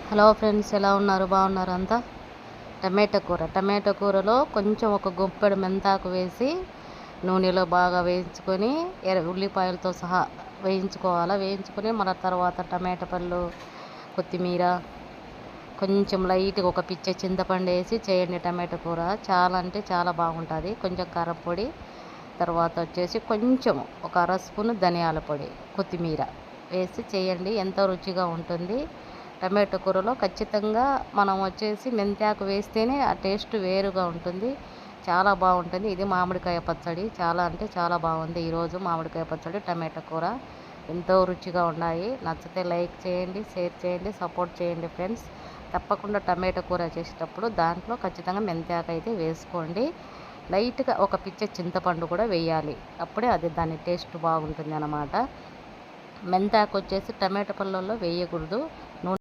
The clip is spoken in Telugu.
హలో ఫ్రెండ్స్, ఎలా ఉన్నారు? బాగున్నారు అంతా? టమాటో కూరలో కొంచెం ఒక గుప్పెడు మెంతాకు వేసి నూనెలో బాగా వేయించుకొని ఉల్లిపాయలతో సహా వేయించుకొని మన తర్వాత టమాటా పళ్ళు, కొత్తిమీర, కొంచెం లైట్గా ఒక పిచ్చ చింతపండు వేసి చేయండి. టమాటో కూర చాలా అంటే చాలా బాగుంటుంది. కొంచెం కారపొడి, తర్వాత వచ్చేసి కొంచెం ఒక అర స్పూను ధనియాల పొడి, కొత్తిమీర వేసి చేయండి. ఎంతో రుచిగా ఉంటుంది. టమాటో కూరలో ఖచ్చితంగా మనం వచ్చేసి మెంతాకు వేస్తేనే ఆ టేస్ట్ వేరుగా ఉంటుంది. చాలా బాగుంటుంది. ఇది మామిడికాయ పచ్చడి చాలా అంటే చాలా బాగుంది. ఈరోజు మామిడికాయ పచ్చడి, టమాటో కూర ఎంతో రుచిగా ఉన్నాయి. నచ్చితే లైక్ చేయండి, షేర్ చేయండి, సపోర్ట్ చేయండి ఫ్రెండ్స్. తప్పకుండా టమాటో కూర చేసేటప్పుడు దాంట్లో ఖచ్చితంగా మెంతాకు అయితే వేసుకోండి. లైట్గా ఒక పిచ్చ చింతపండు కూడా వేయాలి. అప్పుడే అది దాని టేస్ట్ బాగుంటుంది అన్నమాట. మెంతాకు వచ్చేసి టమాటో పళ్ళల్లో వేయకూడదు.